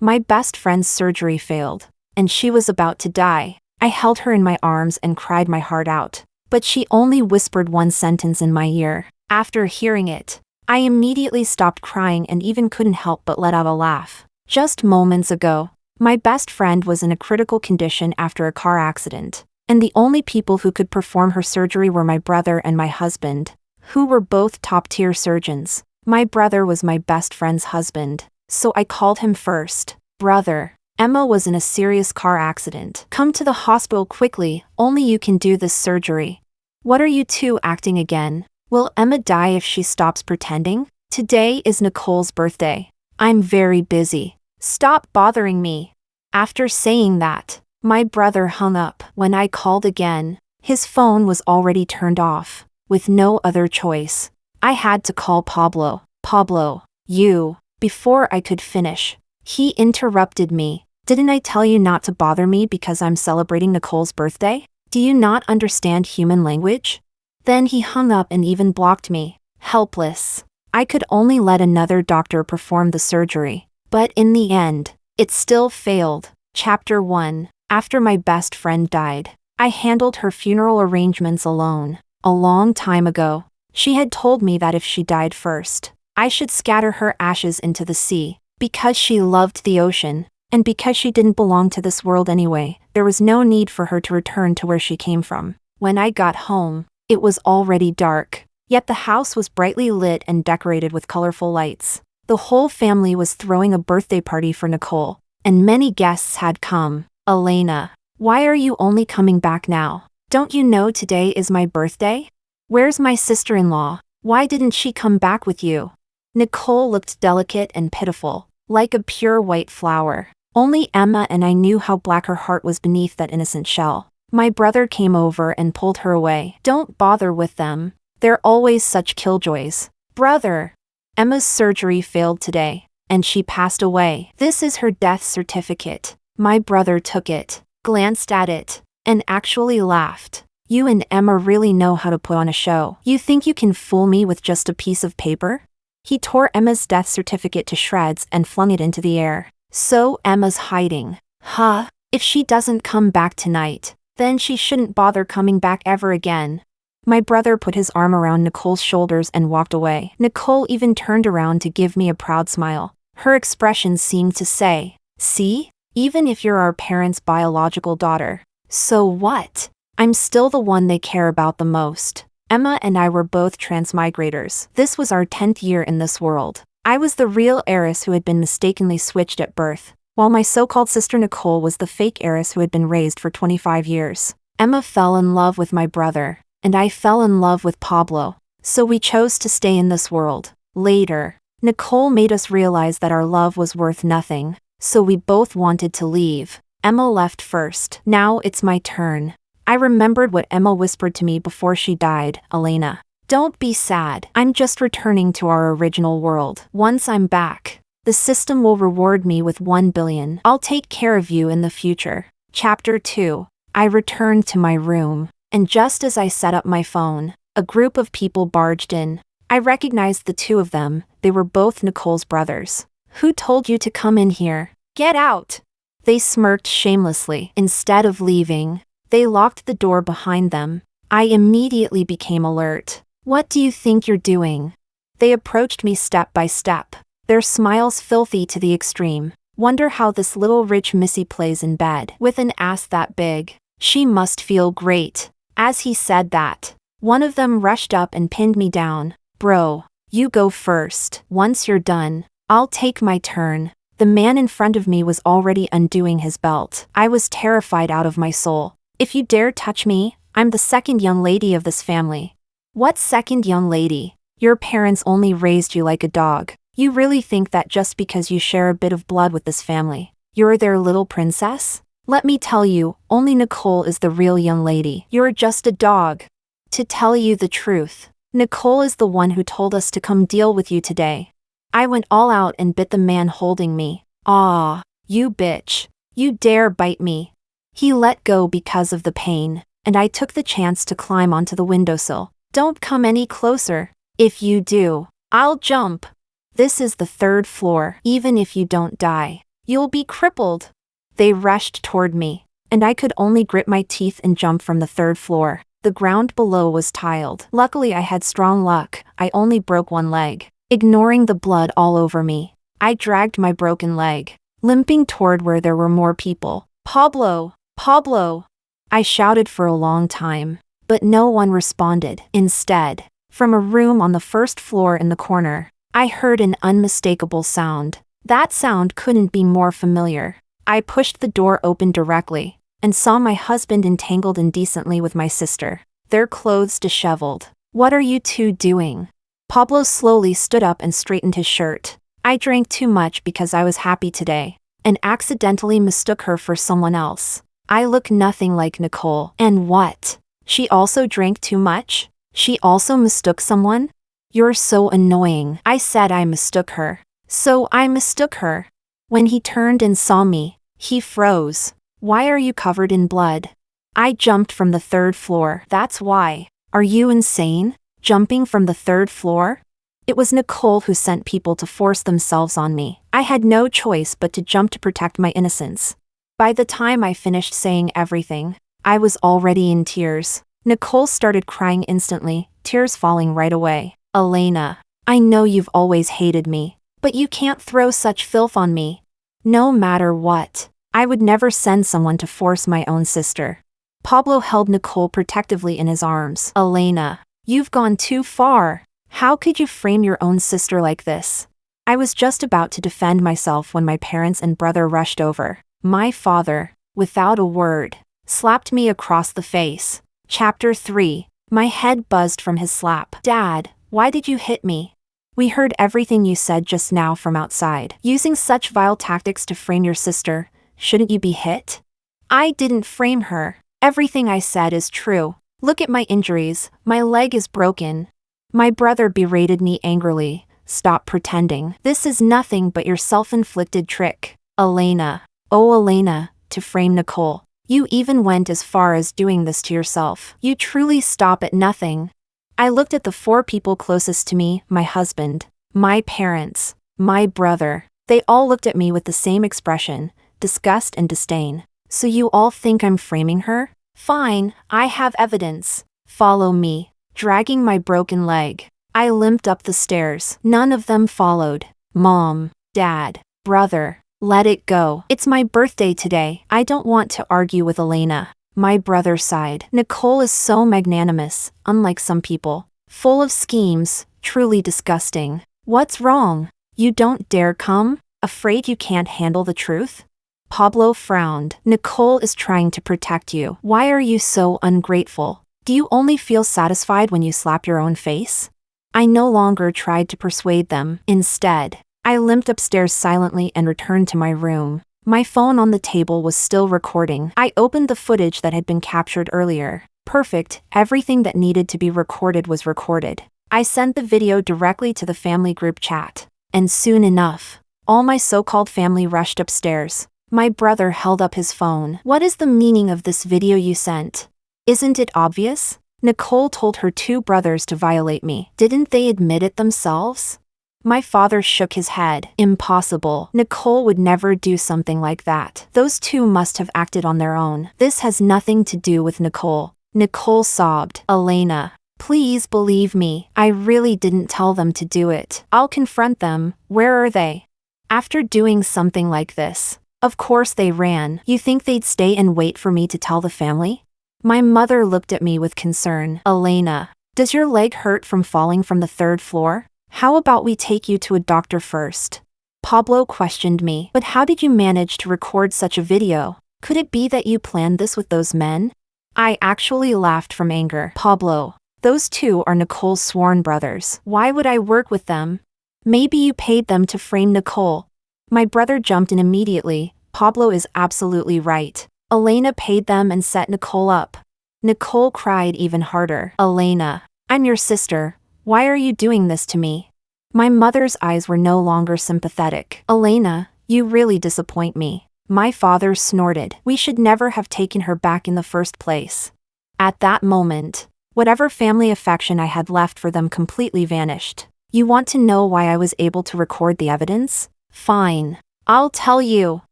My best friend's surgery failed, and she was about to die. I held her in my arms and cried my heart out. But she only whispered one sentence in my ear. After hearing it, I immediately stopped crying and even couldn't help but let out a laugh. Just moments ago, my best friend was in a critical condition after a car accident, and the only people who could perform her surgery were my brother and my husband, who were both top-tier surgeons. My brother was my best friend's husband, so I called him first. Brother, Emma was in a serious car accident. Come to the hospital quickly, only you can do this surgery. What are you two acting again? Will Emma die if she stops pretending? Today is Nicole's birthday. I'm very busy. Stop bothering me. After saying that, my brother hung up. When I called again, his phone was already turned off. With no other choice, I had to call Pablo. Pablo, you. Before I could finish, he interrupted me. Didn't I tell you not to bother me because I'm celebrating Nicole's birthday? Do you not understand human language? Then he hung up and even blocked me. Helpless. I could only let another doctor perform the surgery. But in the end, it still failed. Chapter 1. After my best friend died, I handled her funeral arrangements alone. A long time ago, she had told me that if she died first, I should scatter her ashes into the sea. Because she loved the ocean, and because she didn't belong to this world anyway, there was no need for her to return to where she came from. When I got home, it was already dark, yet the house was brightly lit and decorated with colorful lights. The whole family was throwing a birthday party for Nicole, and many guests had come. Elena, why are you only coming back now? Don't you know today is my birthday? Where's my sister-in-law? Why didn't she come back with you? Nicole looked delicate and pitiful, like a pure white flower. Only Emma and I knew how black her heart was beneath that innocent shell. My brother came over and pulled her away. Don't bother with them. They're always such killjoys. Brother, Emma's surgery failed today, and she passed away. This is her death certificate. My brother took it, glanced at it, and actually laughed. You and Emma really know how to put on a show. You think you can fool me with just a piece of paper? He tore Emma's death certificate to shreds and flung it into the air. So Emma's hiding. Huh? If she doesn't come back tonight, then she shouldn't bother coming back ever again. My brother put his arm around Nicole's shoulders and walked away. Nicole even turned around to give me a proud smile. Her expression seemed to say, see? Even if you're our parents' biological daughter, so what? I'm still the one they care about the most. Emma and I were both transmigrators. This was our 10th year in this world. I was the real heiress who had been mistakenly switched at birth, while my so-called sister Nicole was the fake heiress who had been raised for 25 years. Emma fell in love with my brother, and I fell in love with Pablo, so we chose to stay in this world. Later, Nicole made us realize that our love was worth nothing, so we both wanted to leave. Emma left first. Now it's my turn. I remembered what Emma whispered to me before she died. Elena, don't be sad. I'm just returning to our original world. Once I'm back, the system will reward me with 1 billion. I'll take care of you in the future. Chapter 2. I returned to my room, and just as I set up my phone, a group of people barged in. I recognized the two of them. They were both Nicole's brothers. Who told you to come in here? Get out! They smirked shamelessly. Instead of leaving, they locked the door behind them. I immediately became alert. What do you think you're doing? They approached me step by step, their smiles filthy to the extreme. Wonder how this little rich missy plays in bed with an ass that big. She must feel great. As he said that, one of them rushed up and pinned me down. Bro, you go first. Once you're done, I'll take my turn. The man in front of me was already undoing his belt. I was terrified out of my soul. If you dare touch me, I'm the second young lady of this family. What second young lady? Your parents only raised you like a dog. You really think that just because you share a bit of blood with this family, you're their little princess? Let me tell you, only Nicole is the real young lady. You're just a dog. To tell you the truth, Nicole is the one who told us to come deal with you today. I went all out and bit the man holding me. Ah, you bitch. You dare bite me. He let go because of the pain, and I took the chance to climb onto the windowsill. Don't come any closer. If you do, I'll jump. This is the 3rd floor. Even if you don't die, You'll be crippled. They rushed toward me, and I could only grit my teeth and jump from the third floor. The ground below was tiled. Luckily, I had strong luck. I only broke one leg. Ignoring the blood all over me, I dragged my broken leg, limping toward where there were more people. Pablo! Pablo! I shouted for a long time, but no one responded. Instead, from a room on the first floor in the corner, I heard an unmistakable sound. That sound couldn't be more familiar. I pushed the door open directly, and saw my husband entangled indecently with my sister, their clothes disheveled. What are you two doing? Pablo slowly stood up and straightened his shirt. I drank too much because I was happy today, and accidentally mistook her for someone else. I look nothing like Nicole. And what? She also drank too much? She also mistook someone? You're so annoying. I said I mistook her. So I mistook her. When he turned and saw me, he froze. Why are you covered in blood? I jumped from the third floor. That's why. Are you insane? Jumping from the third floor? It was Nicole who sent people to force themselves on me. I had no choice but to jump to protect my innocence. By the time I finished saying everything, I was already in tears. Nicole started crying instantly, tears falling right away. Elena, I know you've always hated me, but you can't throw such filth on me. No matter what, I would never send someone to force my own sister. Pablo held Nicole protectively in his arms. Elena, you've gone too far. How could you frame your own sister like this? I was just about to defend myself when my parents and brother rushed over. My father, without a word, slapped me across the face. Chapter 3. My head buzzed from his slap. Dad, why did you hit me? We heard everything you said just now from outside. Using such vile tactics to frame your sister, shouldn't you be hit? I didn't frame her. Everything I said is true. Look at my injuries. My leg is broken. My brother berated me angrily. Stop pretending. This is nothing but your self-inflicted trick. Elena. Oh Elena, to frame Nicole. You even went as far as doing this to yourself. You truly stop at nothing. I looked at the 4 people closest to me, my husband, my parents, my brother. They all looked at me with the same expression, disgust and disdain. So you all think I'm framing her? Fine, I have evidence. Follow me. Dragging my broken leg, I limped up the stairs. None of them followed. Mom, Dad, brother, let it go. It's my birthday today. I don't want to argue with Elena. My brother sighed. Nicole is so magnanimous, unlike some people. Full of schemes, truly disgusting. What's wrong? You don't dare come? Afraid you can't handle the truth? Pablo frowned. Nicole is trying to protect you. Why are you so ungrateful? Do you only feel satisfied when you slap your own face? I no longer tried to persuade them. Instead, I limped upstairs silently and returned to my room. My phone on the table was still recording. I opened the footage that had been captured earlier. Perfect, everything that needed to be recorded was recorded. I sent the video directly to the family group chat. And soon enough, all my so-called family rushed upstairs. My brother held up his phone. What is the meaning of this video you sent? Isn't it obvious? Nicole told her 2 brothers to violate me. Didn't they admit it themselves? My father shook his head. Impossible. Nicole would never do something like that. Those 2 must have acted on their own. This has nothing to do with Nicole. Nicole sobbed. Elena, please believe me. I really didn't tell them to do it. I'll confront them. Where are they? After doing something like this, of course they ran. You think they'd stay and wait for me to tell the family? My mother looked at me with concern. Elena, does your leg hurt from falling from the 3rd floor? How about we take you to a doctor first? Pablo questioned me. But how did you manage to record such a video? Could it be that you planned this with those men? I actually laughed from anger. Pablo, those 2 are Nicole's sworn brothers. Why would I work with them? Maybe you paid them to frame Nicole. My brother jumped in immediately. Pablo is absolutely right. Elena paid them and set Nicole up. Nicole cried even harder. Elena, I'm your sister. Why are you doing this to me? My mother's eyes were no longer sympathetic. Elena, you really disappoint me. My father snorted. We should never have taken her back in the first place. At that moment, whatever family affection I had left for them completely vanished. You want to know why I was able to record the evidence? Fine. I'll tell you.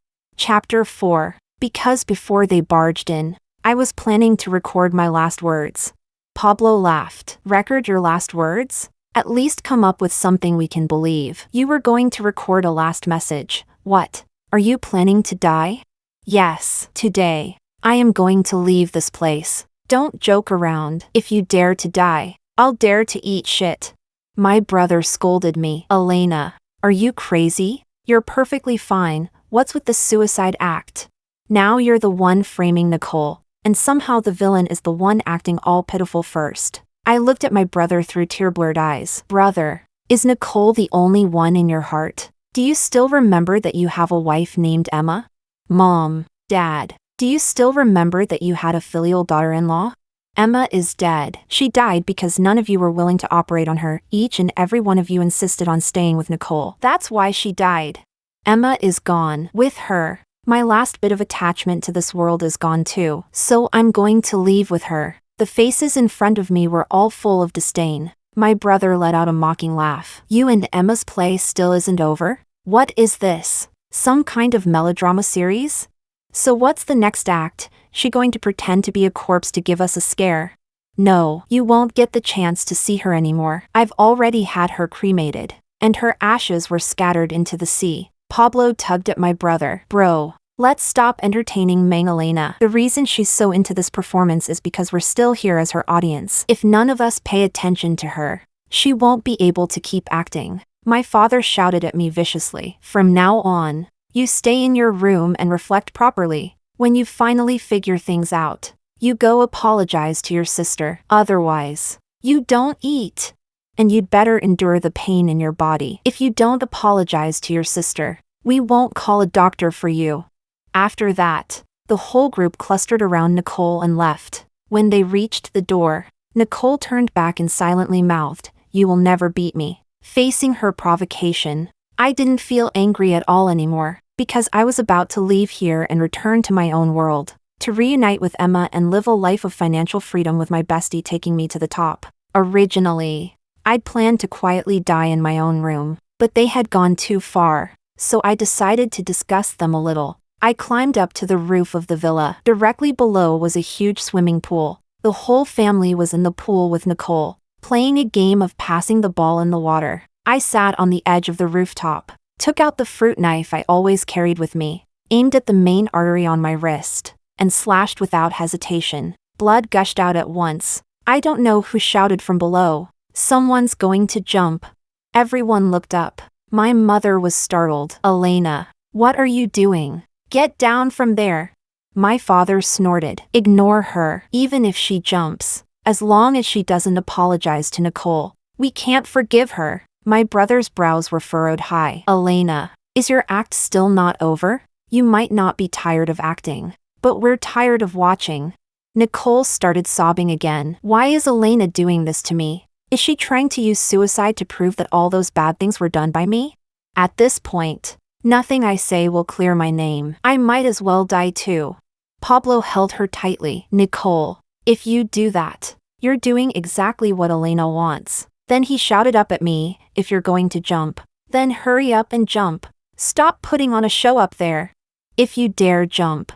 Chapter 4. Because before they barged in, I was planning to record my last words. Pablo laughed. Record your last words? At least come up with something we can believe. You were going to record a last message. What? Are you planning to die? Yes, today. I am going to leave this place. Don't joke around. If you dare to die, I'll dare to eat shit. My brother scolded me. Elena, are you crazy? You're perfectly fine. What's with the suicide act? Now you're the one framing Nicole, and somehow the villain is the one acting all pitiful first. I looked at my brother through tear-blurred eyes. Brother, is Nicole the only one in your heart? Do you still remember that you have a wife named Emma? Mom, Dad, do you still remember that you had a filial daughter-in-law? Emma is dead. She died because none of you were willing to operate on her. Each and every one of you insisted on staying with Nicole. That's why she died. Emma is gone. With her, my last bit of attachment to this world is gone too. So I'm going to leave with her. The faces in front of me were all full of disdain. My brother let out a mocking laugh. You and Emma's play still isn't over? What is this? Some kind of melodrama series? So what's the next act? She going to pretend to be a corpse to give us a scare? No, you won't get the chance to see her anymore. I've already had her cremated, and her ashes were scattered into the sea. Pablo tugged at my brother. Bro, let's stop entertaining Magdalena. The reason she's so into this performance is because we're still here as her audience. If none of us pay attention to her, she won't be able to keep acting. My father shouted at me viciously. From now on, you stay in your room and reflect properly. When you finally figure things out, you go apologize to your sister. Otherwise, you don't eat. And you'd better endure the pain in your body. If you don't apologize to your sister, we won't call a doctor for you. After that, the whole group clustered around Nicole and left. When they reached the door, Nicole turned back and silently mouthed, "You will never beat me." Facing her provocation, I didn't feel angry at all anymore, because I was about to leave here and return to my own world, to reunite with Emma and live a life of financial freedom with my bestie taking me to the top. Originally, I'd planned to quietly die in my own room, but they had gone too far, so I decided to disgust them a little. I climbed up to the roof of the villa. Directly below was a huge swimming pool. The whole family was in the pool with Nicole, playing a game of passing the ball in the water. I sat on the edge of the rooftop, took out the fruit knife I always carried with me, aimed at the main artery on my wrist, and slashed without hesitation. Blood gushed out at once. I don't know who shouted from below, "Someone's going to jump." Everyone looked up. My mother was startled. "Elena, what are you doing? Get down from there." My father snorted. "Ignore her. Even if she jumps, as long as she doesn't apologize to Nicole, we can't forgive her." My brother's brows were furrowed high. "Elena, is your act still not over? You might not be tired of acting, but we're tired of watching." Nicole started sobbing again. "Why is Elena doing this to me? Is she trying to use suicide to prove that all those bad things were done by me? At this point, nothing I say will clear my name. I might as well die too." Pablo held her tightly. "Nicole, if you do that, you're doing exactly what Elena wants." Then he shouted up at me, "If you're going to jump, then hurry up and jump. Stop putting on a show up there. If you dare jump,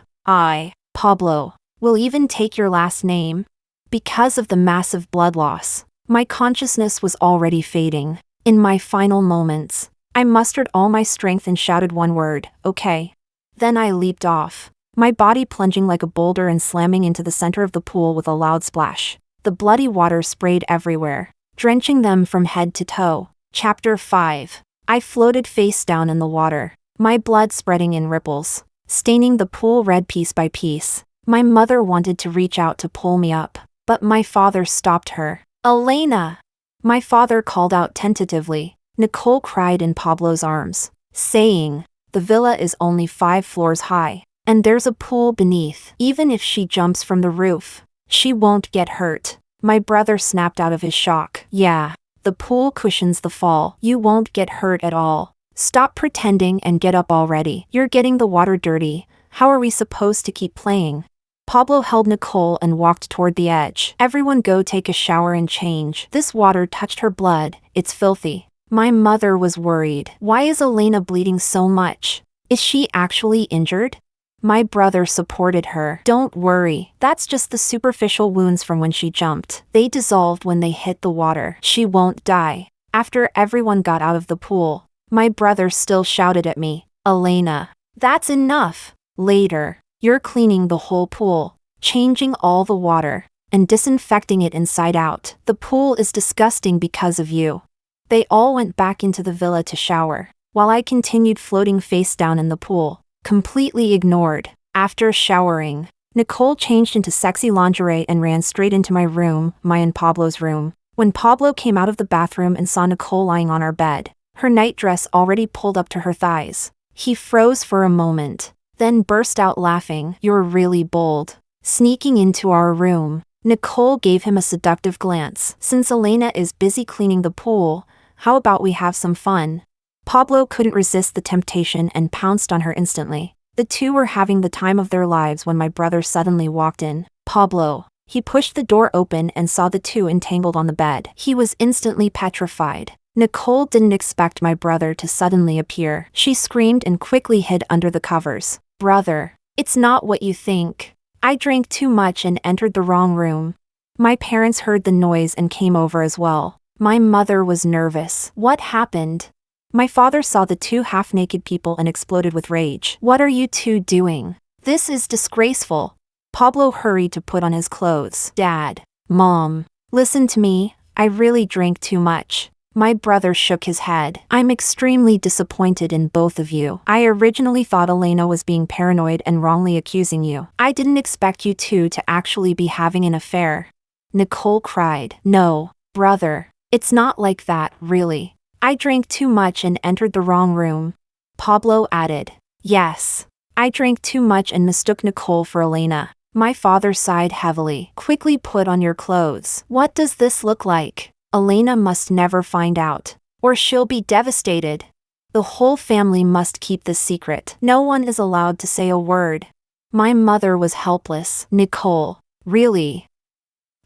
Pablo, will even take your last name." Because of the massive blood loss, my consciousness was already fading. In my final moments, I mustered all my strength and shouted one word, "Okay." Then I leaped off, my body plunging like a boulder and slamming into the center of the pool with a loud splash. The bloody water sprayed everywhere, drenching them from head to toe. Chapter 5. I floated face down in the water, my blood spreading in ripples, staining the pool red piece by piece. My mother wanted to reach out to pull me up, but my father stopped her. "Elena!" My father called out tentatively. Nicole cried in Pablo's arms, saying, "The villa is only 5 floors high, and there's a pool beneath. Even if she jumps from the roof, she won't get hurt." My brother snapped out of his shock. "Yeah, the pool cushions the fall. You won't get hurt at all. Stop pretending and get up already. You're getting the water dirty. How are we supposed to keep playing?" Pablo held Nicole and walked toward the edge. "Everyone go take a shower and change. This water touched her blood. It's filthy." My mother was worried. "Why is Elena bleeding so much? Is she actually injured? My brother supported her. Don't worry, that's just the superficial wounds from when she jumped. They dissolved when they hit the water. She won't die. After everyone got out of the pool, my brother still shouted at me, Elena, that's enough. Later, you're cleaning the whole pool, changing all the water, and disinfecting it inside out. The pool is disgusting because of you. They all went back into the villa to shower, while I continued floating face down in the pool, completely ignored. After showering, Nicole changed into sexy lingerie and ran straight into my room, my and Pablo's room. When Pablo came out of the bathroom and saw Nicole lying on our bed, her nightdress already pulled up to her thighs, he froze for a moment, then burst out laughing. You're really bold. Sneaking into our room, Nicole gave him a seductive glance. Since Elena is busy cleaning the pool, how about we have some fun? Pablo couldn't resist the temptation and pounced on her instantly. The two were having the time of their lives when my brother suddenly walked in. Pablo. He pushed the door open and saw the two entangled on the bed. He was instantly petrified. Nicole didn't expect my brother to suddenly appear. She screamed and quickly hid under the covers. Brother, it's not what you think. I drank too much and entered the wrong room. My parents heard the noise and came over as well. My mother was nervous. What happened? My father saw the two half-naked people and exploded with rage. What are you two doing? This is disgraceful. Pablo hurried to put on his clothes. Dad, Mom, listen to me, I really drank too much. My brother shook his head. I'm extremely disappointed in both of you. I originally thought Elena was being paranoid and wrongly accusing you. I didn't expect you two to actually be having an affair. Nicole cried. No, brother, it's not like that, really. I drank too much and entered the wrong room. Pablo added. Yes, I drank too much and mistook Nicole for Elena. My father sighed heavily. Quickly put on your clothes. What does this look like? Elena must never find out, or she'll be devastated. The whole family must keep this secret. No one is allowed to say a word. My mother was helpless. Nicole, really?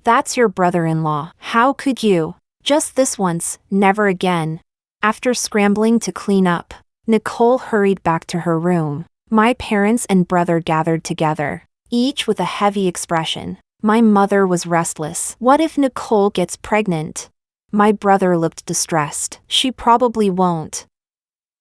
That's your brother-in-law. How could you? Just this once, never again. After scrambling to clean up, Nicole hurried back to her room. My parents and brother gathered together, each with a heavy expression. My mother was restless. What if Nicole gets pregnant? My brother looked distressed. She probably won't.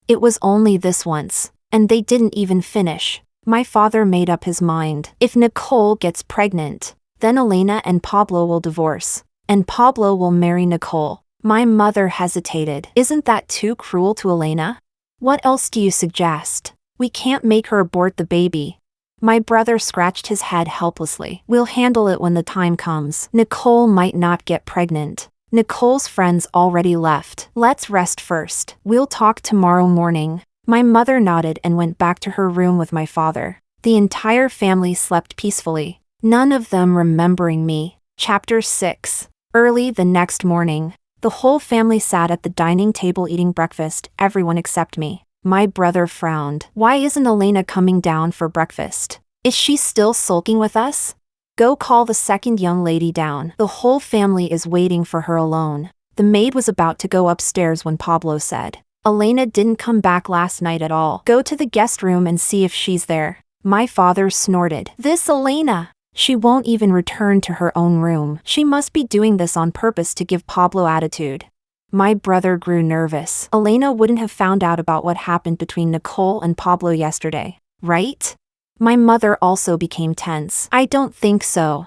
It was only this once, and they didn't even finish. My father made up his mind. If Nicole gets pregnant, then Elena and Pablo will divorce, and Pablo will marry Nicole. My mother hesitated. Isn't that too cruel to Elena? What else do you suggest? We can't make her abort the baby. My brother scratched his head helplessly. We'll handle it when the time comes. Nicole might not get pregnant. Nicole's friends already left. Let's rest first. We'll talk tomorrow morning. My mother nodded and went back to her room with my father. The entire family slept peacefully, none of them remembering me. Chapter 6. Early the next morning, the whole family sat at the dining table eating breakfast, everyone except me. My brother frowned. Why isn't Elena coming down for breakfast? Is she still sulking with us? Go call the second young lady down. The whole family is waiting for her alone. The maid was about to go upstairs when Pablo said, Elena didn't come back last night at all. Go to the guest room and see if she's there. My father snorted. This Elena! She won't even return to her own room. She must be doing this on purpose to give Pablo attitude. My brother grew nervous. Elena wouldn't have found out about what happened between Nicole and Pablo yesterday, right? My mother also became tense. I don't think so.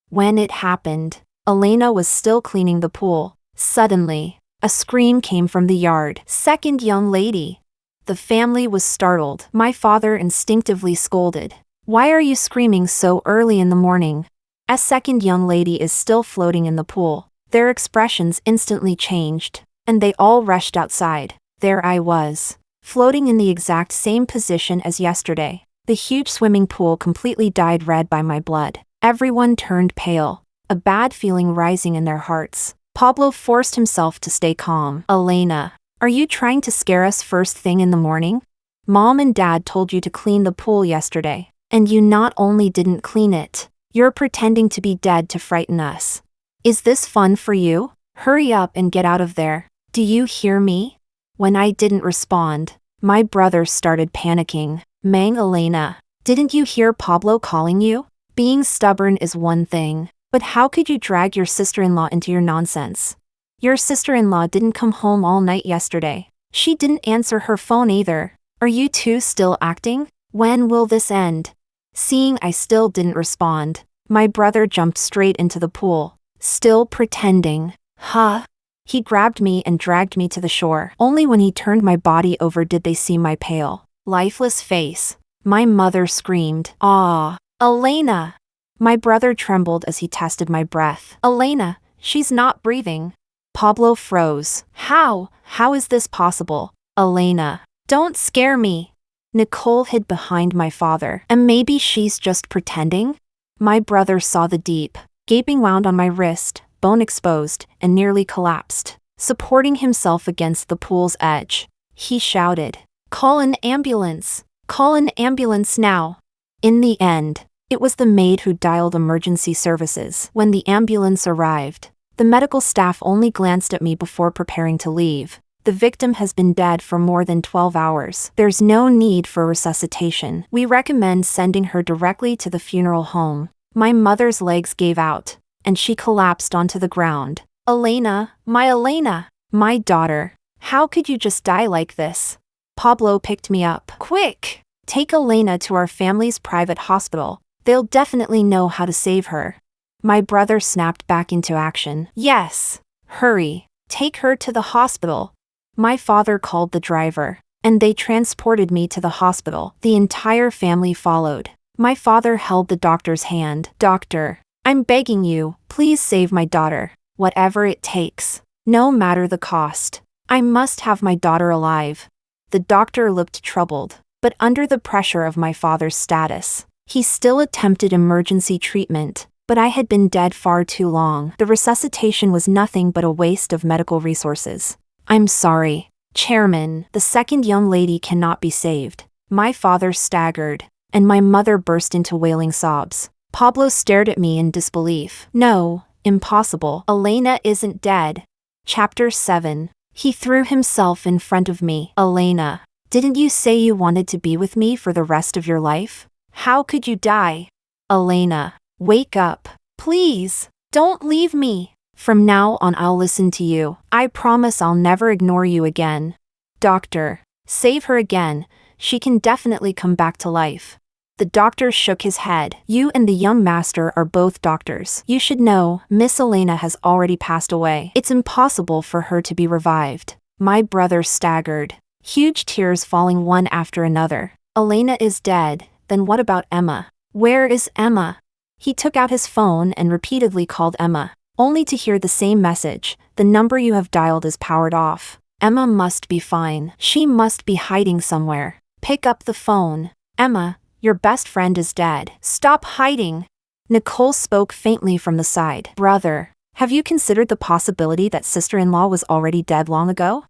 When it happened, Elena was still cleaning the pool. Suddenly, a scream came from the yard. Second young lady. The family was startled. My father instinctively scolded. Why are you screaming so early in the morning? A second young lady is still floating in the pool. Their expressions instantly changed, and they all rushed outside. There I was, floating in the exact same position as yesterday. The huge swimming pool completely dyed red by my blood. Everyone turned pale, a bad feeling rising in their hearts. Pablo forced himself to stay calm. Elena, are you trying to scare us first thing in the morning? Mom and Dad told you to clean the pool yesterday, and you not only didn't clean it, you're pretending to be dead to frighten us. Is this fun for you? Hurry up and get out of there. Do you hear me? When I didn't respond, My brother started panicking. Mang Elena, didn't you hear Pablo calling you? Being stubborn is one thing, but how could you drag your sister-in-law into your nonsense? Your sister-in-law didn't come home all night yesterday. She didn't answer her phone either. Are you two still acting? When will this end? Seeing I still didn't respond, my brother jumped straight into the pool. Still pretending. Huh? He grabbed me and dragged me to the shore. Only when he turned my body over did they see my pale, lifeless face. My mother screamed, "Ah, Elena!" My brother trembled as he tested my breath. "Elena, she's not breathing." Pablo froze. How is this possible? Elena, don't scare me. Nicole hid behind my father. And maybe she's just pretending? My brother saw the deep, gaping wound on my wrist, bone exposed, and nearly collapsed. Supporting himself against the pool's edge, he shouted, "Call an ambulance! Call an ambulance now!" In the end, it was the maid who dialed emergency services. When the ambulance arrived, the medical staff only glanced at me before preparing to leave. The victim has been dead for more than 12 hours. There's no need for resuscitation. We recommend sending her directly to the funeral home. My mother's legs gave out, and she collapsed onto the ground. Elena, my daughter, how could you just die like this? Pablo picked me up. Quick! Take Elena to our family's private hospital. They'll definitely know how to save her. My brother snapped back into action. Yes! Hurry! Take her to the hospital. My father called the driver, and they transported me to the hospital. The entire family followed. My father held the doctor's hand. "Doctor, I'm begging you, please save my daughter. Whatever it takes. No matter the cost. I must have my daughter alive." The doctor looked troubled, but under the pressure of my father's status, he still attempted emergency treatment. But I had been dead far too long. The resuscitation was nothing but a waste of medical resources. "I'm sorry, Chairman, the second young lady cannot be saved." My father staggered, and my mother burst into wailing sobs. Pablo stared at me in disbelief. "No, impossible. Elena isn't dead." Chapter 7. He threw himself in front of me. "Elena, didn't you say you wanted to be with me for the rest of your life? How could you die? Elena, wake up. Please, don't leave me. From now on I'll listen to you. I promise I'll never ignore you again. Doctor, save her again. She can definitely come back to life." The doctor shook his head. "You and the young master are both doctors. You should know, Miss Elena has already passed away. It's impossible for her to be revived." My brother staggered, huge tears falling one after another. "Elena is dead, then what about Emma? Where is Emma?" He took out his phone and repeatedly called Emma, only to hear the same message: "The number you have dialed is powered off." Emma must be fine. She must be hiding somewhere. Pick up the phone. "Emma, your best friend is dead. Stop hiding." Nicole spoke faintly from the side. "Brother, have you considered the possibility that sister-in-law was already dead long ago?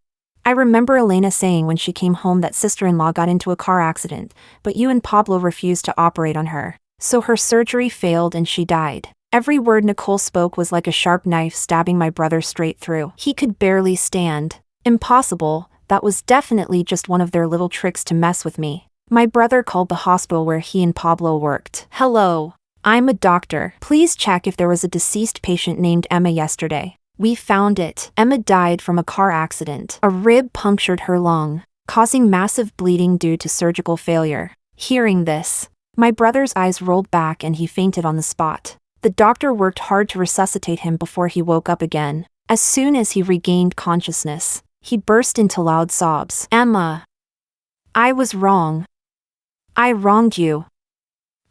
I remember Elena saying when she came home that sister-in-law got into a car accident, but you and Pablo refused to operate on her. So her surgery failed and she died." Every word Nicole spoke was like a sharp knife stabbing my brother straight through. He could barely stand. Impossible, that was definitely just one of their little tricks to mess with me. My brother called the hospital where he and Pablo worked. "Hello, I'm a doctor. Please check if there was a deceased patient named Emma yesterday." We found it. Emma died from a car accident. A rib punctured her lung, causing massive bleeding due to surgical failure. Hearing this, my brother's eyes rolled back and he fainted on the spot. The doctor worked hard to resuscitate him before he woke up again. As soon as he regained consciousness, he burst into loud sobs. "Emma, I was wrong. I wronged you.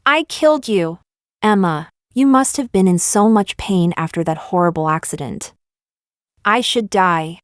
I killed you. Emma, you must have been in so much pain after that horrible accident. I should die.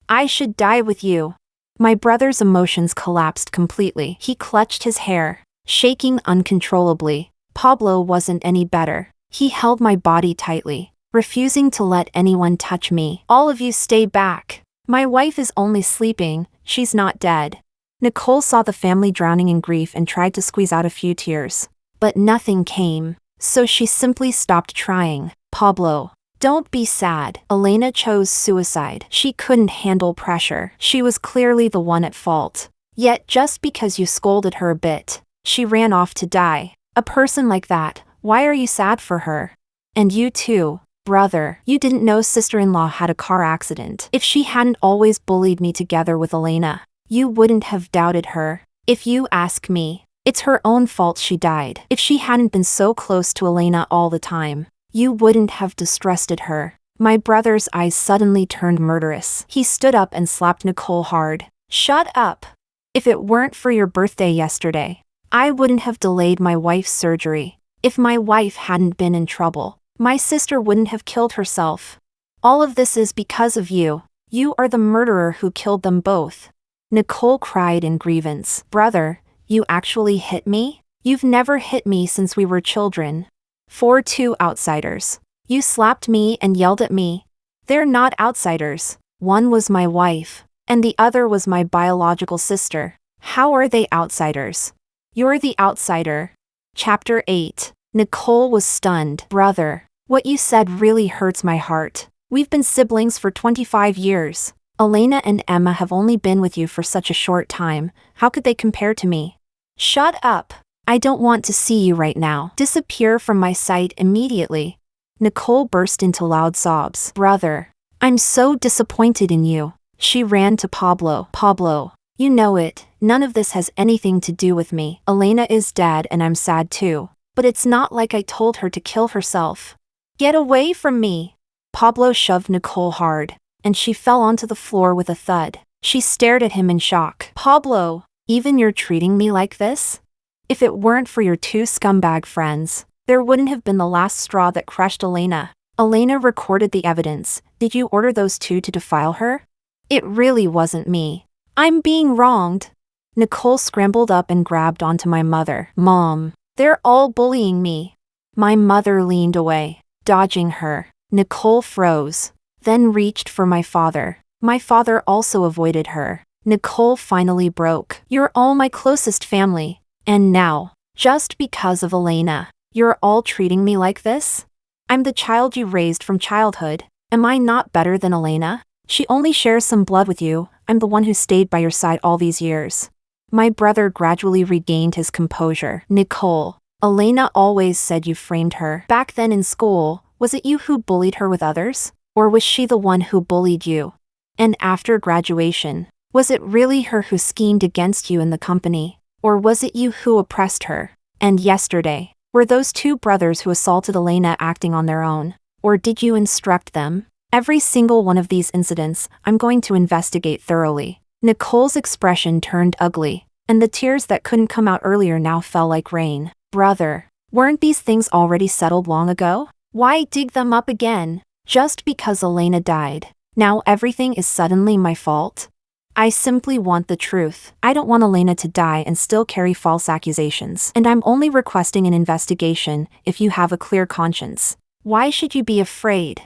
I should die with you." My brother's emotions collapsed completely. He clutched his hair, shaking uncontrollably. Pablo wasn't any better. He held my body tightly, refusing to let anyone touch me. "All of you stay back. My wife is only sleeping, she's not dead." Nicole saw the family drowning in grief and tried to squeeze out a few tears. But nothing came, so she simply stopped trying. "Pablo, don't be sad. Elena chose suicide. She couldn't handle pressure. She was clearly the one at fault. Yet just because you scolded her a bit, she ran off to die. A person like that, why are you sad for her? And you too, brother, you didn't know sister-in-law had a car accident. If she hadn't always bullied me together with Elena, you wouldn't have doubted her. If you ask me, it's her own fault she died. If she hadn't been so close to Elena all the time, you wouldn't have distrusted her. My brother's eyes suddenly turned murderous. He stood up and slapped Nicole hard. Shut up. If it weren't for your birthday yesterday, I wouldn't have delayed my wife's surgery. If my wife hadn't been in trouble, my sister wouldn't have killed herself. All of this is because of you. You are the murderer who killed them both. Nicole cried in grievance. Brother, you actually hit me? You've never hit me since we were children. 4-2 outsiders. You slapped me and yelled at me. They're not outsiders. One was my wife, and the other was my biological sister. How are they outsiders? You're the outsider. Chapter 8. Nicole was stunned. Brother, what you said really hurts my heart. We've been siblings for 25 years. Elena and Emma have only been with you for such a short time. How could they compare to me? Shut up. I don't want to see you right now. Disappear from my sight immediately. Nicole burst into loud sobs. Brother, I'm so disappointed in you. She ran to Pablo. Pablo, you know it. None of this has anything to do with me. Elena is dead and I'm sad too. But it's not like I told her to kill herself. Get away from me. Pablo shoved Nicole hard, and she fell onto the floor with a thud. She stared at him in shock. Pablo, even you're treating me like this? If it weren't for your two scumbag friends, there wouldn't have been the last straw that crushed Elena. Elena recorded the evidence. Did you order those two to defile her? It really wasn't me. I'm being wronged. Nicole scrambled up and grabbed onto my mother. Mom, they're all bullying me. My mother leaned away, dodging her. Nicole froze, then reached for my father. My father also avoided her. Nicole finally broke. You're all my closest family. And now, just because of Elena, you're all treating me like this? I'm the child you raised from childhood. Am I not better than Elena? She only shares some blood with you. I'm the one who stayed by your side all these years. My brother gradually regained his composure. Nicole, Elena always said you framed her. Back then in school, was it you who bullied her with others? Or was she the one who bullied you? And after graduation, was it really her who schemed against you in the company? Or was it you who oppressed her? And yesterday, were those two brothers who assaulted Elena acting on their own? Or did you instruct them? Every single one of these incidents, I'm going to investigate thoroughly. Nicole's expression turned ugly, and the tears that couldn't come out earlier now fell like rain. Brother, weren't these things already settled long ago? Why dig them up again? Just because Elena died. Now everything is suddenly my fault? I simply want the truth. I don't want Elena to die and still carry false accusations. And I'm only requesting an investigation if you have a clear conscience. Why should you be afraid?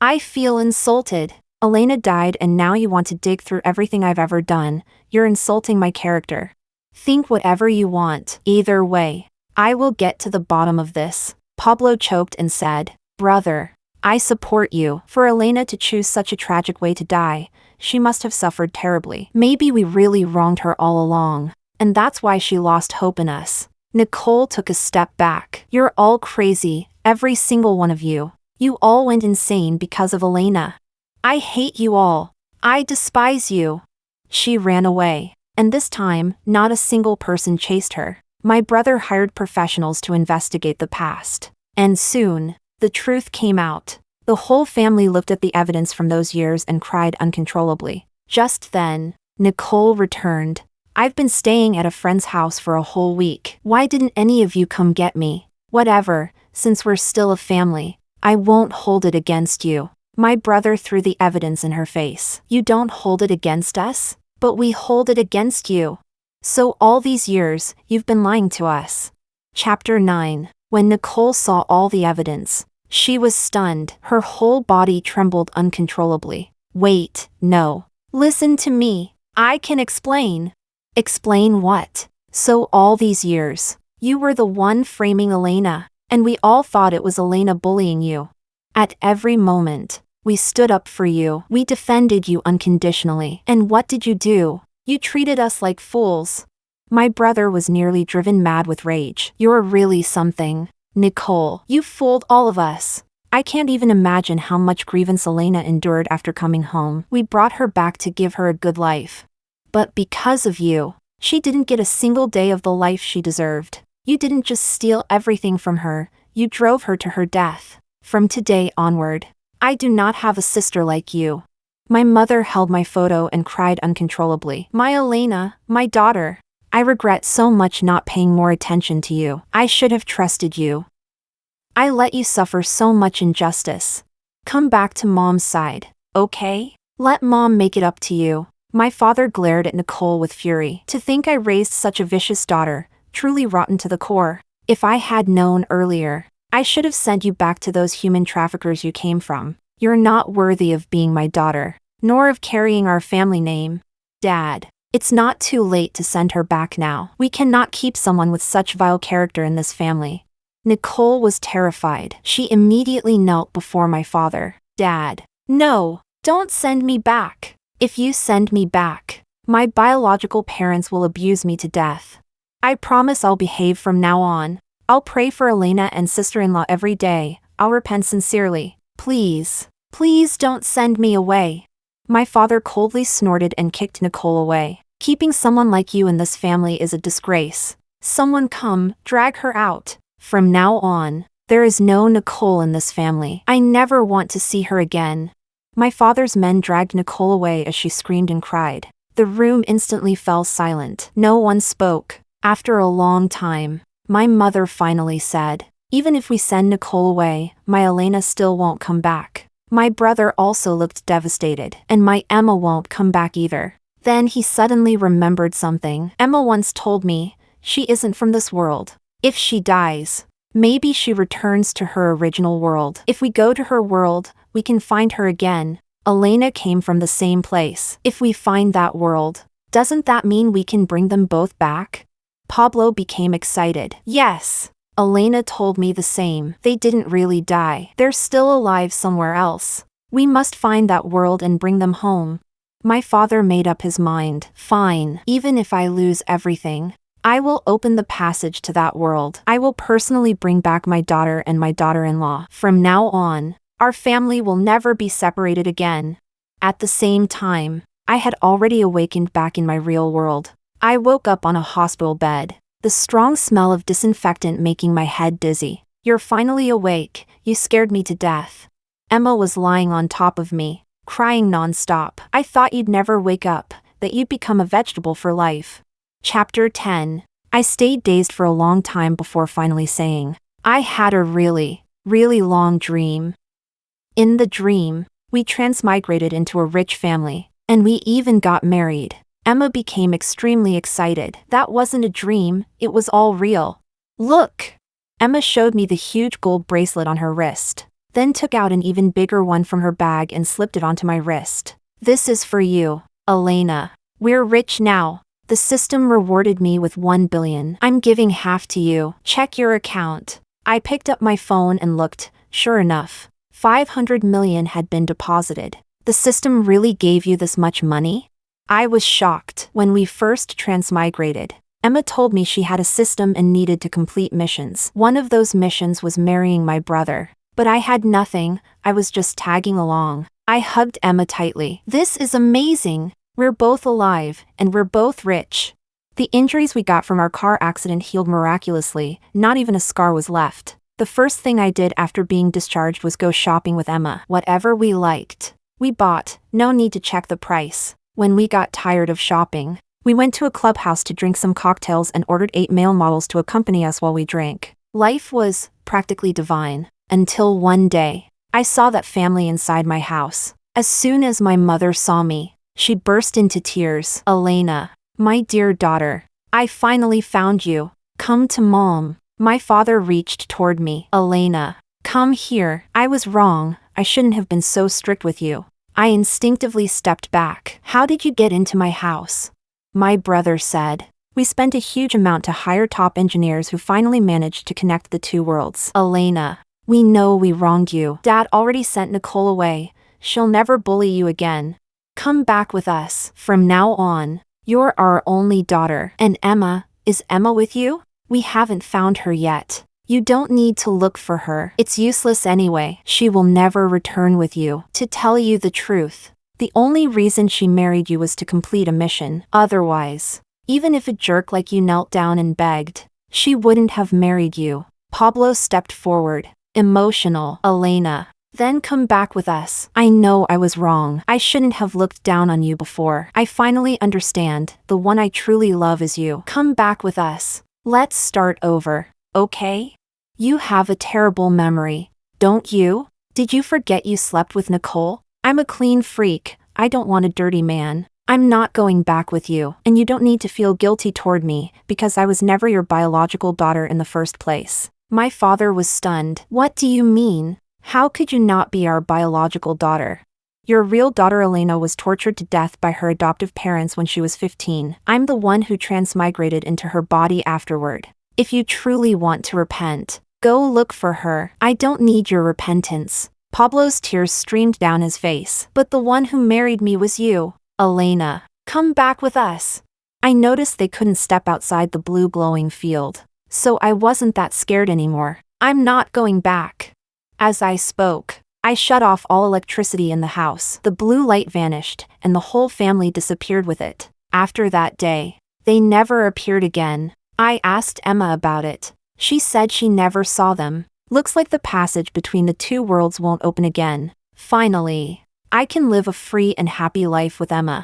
I feel insulted. Elena died and now you want to dig through everything I've ever done. You're insulting my character. Think whatever you want. Either way, I will get to the bottom of this. Pablo choked and said, Brother, I support you. For Elena to choose such a tragic way to die, she must have suffered terribly. Maybe we really wronged her all along, and that's why she lost hope in us. Nicole took a step back. You're all crazy, every single one of you. You all went insane because of Elena. I hate you all. I despise you. She ran away, and this time, not a single person chased her. My brother hired professionals to investigate the past. And soon, the truth came out. The whole family looked at the evidence from those years and cried uncontrollably. Just then, Nicole returned. I've been staying at a friend's house for a whole week. Why didn't any of you come get me? Whatever, since we're still a family, I won't hold it against you. My brother threw the evidence in her face. You don't hold it against us, but we hold it against you. So all these years, you've been lying to us. Chapter 9. When Nicole saw all the evidence, she was stunned. Her whole body trembled uncontrollably. Wait, no. Listen to me. I can explain. Explain what? So all these years, you were the one framing Elena, and we all thought it was Elena bullying you. At every moment, we stood up for you. We defended you unconditionally. And what did you do? You treated us like fools. My brother was nearly driven mad with rage. You're really something. Nicole, you fooled all of us. I can't even imagine how much grievance Elena endured after coming home. We brought her back to give her a good life. But because of you, she didn't get a single day of the life she deserved. You didn't just steal everything from her, you drove her to her death. From today onward, I do not have a sister like you. My mother held my photo and cried uncontrollably. My Elena, my daughter. I regret so much not paying more attention to you. I should have trusted you. I let you suffer so much injustice. Come back to Mom's side, okay? Let Mom make it up to you. My father glared at Nicole with fury. To think I raised such a vicious daughter, truly rotten to the core. If I had known earlier, I should have sent you back to those human traffickers you came from. You're not worthy of being my daughter, nor of carrying our family name. Dad, it's not too late to send her back now. We cannot keep someone with such vile character in this family. Nicole was terrified. She immediately knelt before my father. Dad, no, don't send me back. If you send me back, my biological parents will abuse me to death. I promise I'll behave from now on. I'll pray for Elena and sister-in-law every day. I'll repent sincerely. Please, please don't send me away. My father coldly snorted and kicked Nicole away. Keeping someone like you in this family is a disgrace. Someone come, drag her out. From now on, there is no Nicole in this family. I never want to see her again. My father's men dragged Nicole away as she screamed and cried. The room instantly fell silent. No one spoke. After a long time, my mother finally said, even if we send Nicole away, my Elena still won't come back. My brother also looked devastated, and my Emma won't come back either. Then he suddenly remembered something. Emma once told me, she isn't from this world. If she dies, maybe she returns to her original world. If we go to her world, we can find her again. Elena came from the same place. If we find that world, doesn't that mean we can bring them both back? Pablo became excited. Yes, Elena told me the same. They didn't really die. They're still alive somewhere else. We must find that world and bring them home. My father made up his mind. Fine, even if I lose everything, I will open the passage to that world. I will personally bring back my daughter and my daughter-in-law. From now on, our family will never be separated again. At the same time, I had already awakened back in my real world. I woke up on a hospital bed, the strong smell of disinfectant making my head dizzy. You're finally awake, you scared me to death. Emma was lying on top of me, crying non-stop. I thought you'd never wake up, that you'd become a vegetable for life. Chapter 10. I stayed dazed for a long time before finally saying, I had a really, really long dream. In the dream, we transmigrated into a rich family, and we even got married. Emma became extremely excited. That wasn't a dream, it was all real. Look! Emma showed me the huge gold bracelet on her wrist, then took out an even bigger one from her bag and slipped it onto my wrist. This is for you, Elena. We're rich now. The system rewarded me with 1 billion. I'm giving half to you. Check your account. I picked up my phone and looked. Sure enough, 500 million had been deposited. The system really gave you this much money? I was shocked. When we first transmigrated, Emma told me she had a system and needed to complete missions. One of those missions was marrying my brother. But I had nothing, I was just tagging along. I hugged Emma tightly. This is amazing. We're both alive, and we're both rich. The injuries we got from our car accident healed miraculously, not even a scar was left. The first thing I did after being discharged was go shopping with Emma. Whatever we liked, we bought, no need to check the price. When we got tired of shopping, we went to a clubhouse to drink some cocktails and ordered 8 male models to accompany us while we drank. Life was practically divine, until one day, I saw that family inside my house. As soon as my mother saw me, she burst into tears. Elena, my dear daughter, I finally found you. Come to Mom. My father reached toward me. Elena, come here. I was wrong. I shouldn't have been so strict with you. I instinctively stepped back. How did you get into my house? My brother said. We spent a huge amount to hire top engineers who finally managed to connect the two worlds. Elena, we know we wronged you. Dad already sent Nicole away. She'll never bully you again. Come back with us. From now on, You're our only daughter. And Emma, is Emma with you? We haven't found her yet. You don't need to look for her. It's useless anyway. She will never return with you. To tell you the truth, the only reason she married you was to complete a mission. Otherwise, even if a jerk like you knelt down and begged, she wouldn't have married you. Pablo stepped forward, emotional. Elena, then come back with us. I know I was wrong. I shouldn't have looked down on you before. I finally understand. The one I truly love is you. Come back with us. Let's start over, okay? You have a terrible memory, don't you? Did you forget you slept with Nicole? I'm a clean freak. I don't want a dirty man. I'm not going back with you, and you don't need to feel guilty toward me, because I was never your biological daughter in the first place. My father was stunned. What do you mean? How could you not be our biological daughter? Your real daughter Elena was tortured to death by her adoptive parents when she was 15. I'm the one who transmigrated into her body afterward. If you truly want to repent, go look for her. I don't need your repentance. Pablo's tears streamed down his face. But the one who married me was you. Elena, come back with us. I noticed they couldn't step outside the blue glowing field, so I wasn't that scared anymore. I'm not going back. As I spoke, I shut off all electricity in the house. The blue light vanished, and the whole family disappeared with it. After that day, they never appeared again. I asked Emma about it. She said she never saw them. Looks like the passage between the two worlds won't open again. Finally, I can live a free and happy life with Emma.